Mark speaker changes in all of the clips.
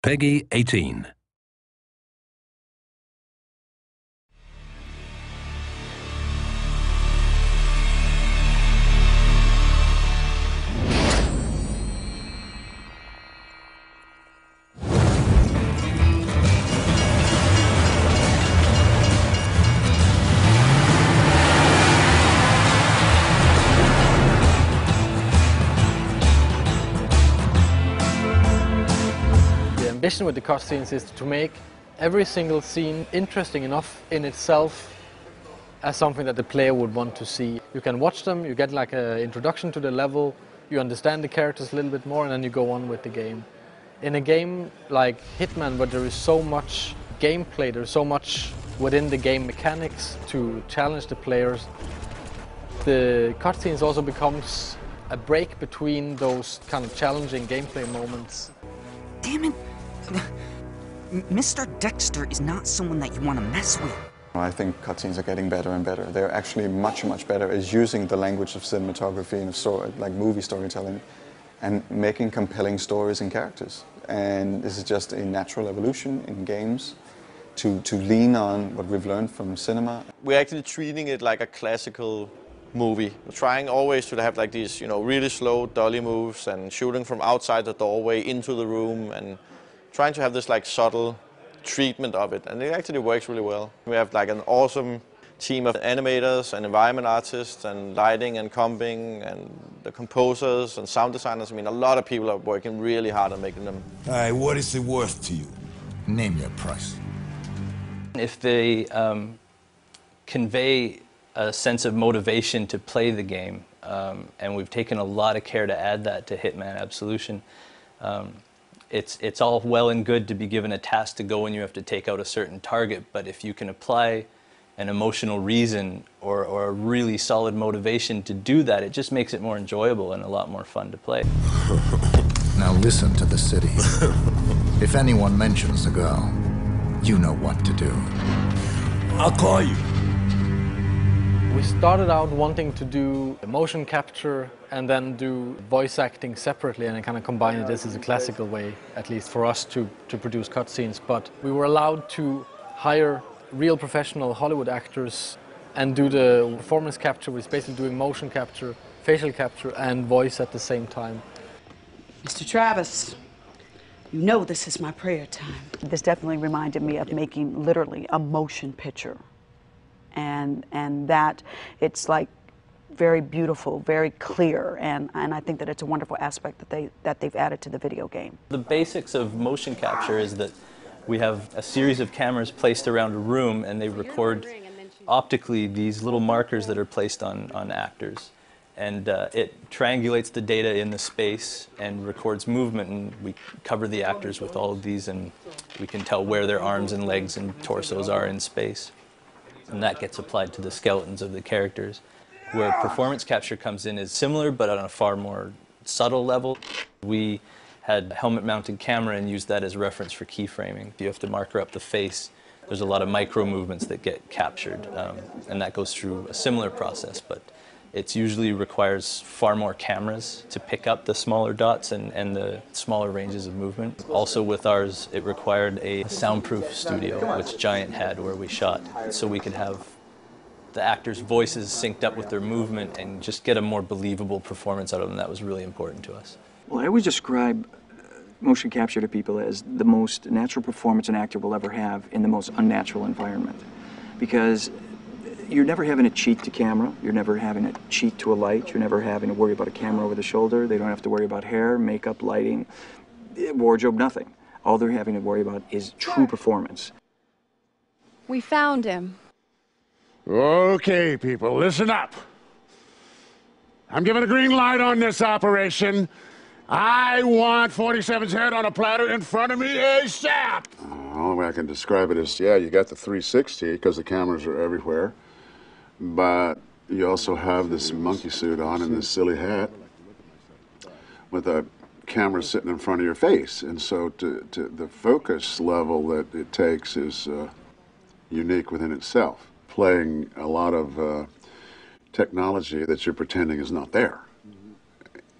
Speaker 1: Peggy 18.
Speaker 2: The ambition with the cutscenes is to make every single scene interesting enough in itself as something that the player would want to see. You can watch them, you get like an introduction to the level, you understand the characters a little bit more, and then you go on with the game. In a game like Hitman, where there is so much gameplay, there's so much within the game mechanics to challenge the players, the cutscenes also becomes a break between those kind of challenging gameplay moments.
Speaker 3: Damn it! Mr. Dexter is not someone that you want to mess with.
Speaker 4: I think cutscenes are getting better and better. They're actually much, much better at using the language of cinematography and of like movie storytelling and making compelling stories and characters. And this is just a natural evolution in games to lean on what we've learned from cinema.
Speaker 5: We're actually treating it like a classical movie. We're trying always to have like these, really slow dolly moves and shooting from outside the doorway into the room and trying to have this like subtle treatment of it, and it actually works really well. We have like an awesome team of animators and environment artists and lighting and comping and the composers and sound designers. I mean, a lot of people are working really hard on making them.
Speaker 6: All right, what is it worth to you? Name your price.
Speaker 7: If they convey a sense of motivation to play the game, and we've taken a lot of care to add that to Hitman Absolution. It's all well and good to be given a task to go and you have to take out a certain target, but if you can apply an emotional reason or a really solid motivation to do that, it just makes it more enjoyable and a lot more fun to play.
Speaker 6: Now listen to the city. If anyone mentions the girl, you know what to do. I'll call you.
Speaker 2: We started out wanting to do motion capture and then do voice acting separately and kind of combine it. This is a classical way, at least for us, to produce cutscenes. But we were allowed to hire real professional Hollywood actors and do the performance capture, which is basically doing motion capture, facial capture, and voice at the same time.
Speaker 8: Mr. Travis, you know this is my prayer time.
Speaker 9: This definitely reminded me of making literally a motion picture. And that it's like very beautiful, very clear, and I think that it's a wonderful aspect that they've added to the video game.
Speaker 7: The basics of motion capture is that we have a series of cameras placed around a room and they record optically these little markers that are placed on actors. And it triangulates the data in the space and records movement, and we cover the actors with all of these and we can tell where their arms and legs and torsos are in space. And that gets applied to the skeletons of the characters. Where performance capture comes in is similar, but on a far more subtle level. We had a helmet-mounted camera and used that as reference for keyframing. If you have to marker up the face, there's a lot of micro movements that get captured, and that goes through a similar process, but it usually requires far more cameras to pick up the smaller dots and the smaller ranges of movement. Also with ours, it required a soundproof studio, which Giant had where we shot, so we could have the actors' voices synced up with their movement and just get a more believable performance out of them. That was really important to us.
Speaker 10: Well, I always describe motion capture to people as the most natural performance an actor will ever have in the most unnatural environment. Because you're never having to cheat to camera, you're never having to cheat to a light, you're never having to worry about a camera over the shoulder, they don't have to worry about hair, makeup, lighting, wardrobe, nothing. All they're having to worry about is true performance.
Speaker 11: We found him.
Speaker 12: Okay, people, listen up. I'm giving a green light on this operation. I want 47's head on a platter in front of me ASAP!
Speaker 13: The only way I can describe it is, yeah, you got the 360 because the cameras are everywhere, but you also have this monkey suit on and this silly hat with a camera sitting in front of your face. And so the focus level that it takes is unique within itself, playing a lot of technology that you're pretending is not there.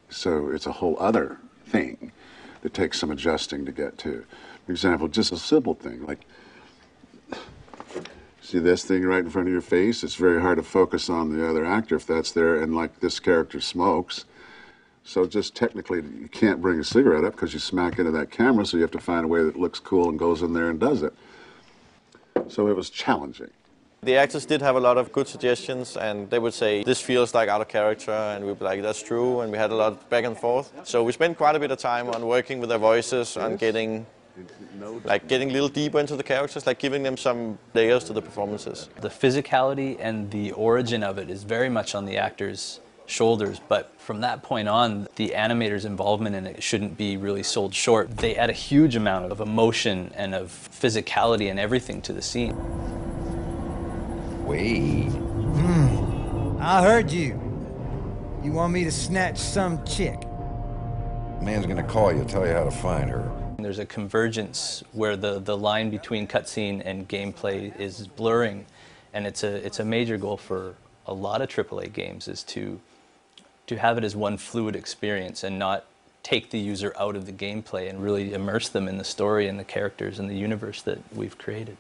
Speaker 13: So it's a whole other thing it takes some adjusting to get to. For example, just a simple thing like, see this thing right in front of your face? It's very hard to focus on the other actor if that's there, and like this character smokes. So just technically, you can't bring a cigarette up because you smack into that camera, so you have to find a way that looks cool and goes in there and does it. So it was challenging.
Speaker 5: The actors did have a lot of good suggestions, and they would say, this feels like out of character, and we'd be like, that's true, and we had a lot of back and forth. So we spent quite a bit of time on working with their voices, on getting a little deeper into the characters, like giving them some layers to the performances.
Speaker 7: The physicality and the origin of it is very much on the actors' shoulders, but from that point on, the animators' involvement in it shouldn't be really sold short. They add a huge amount of emotion and of physicality and everything to the scene.
Speaker 1: Wait. I heard you. You want me to snatch some chick?
Speaker 14: Man's gonna call you, tell you how to find her.
Speaker 7: There's a convergence where the line between cutscene and gameplay is blurring, and it's a major goal for a lot of AAA games, is to have it as one fluid experience and not take the user out of the gameplay and really immerse them in the story and the characters and the universe that we've created.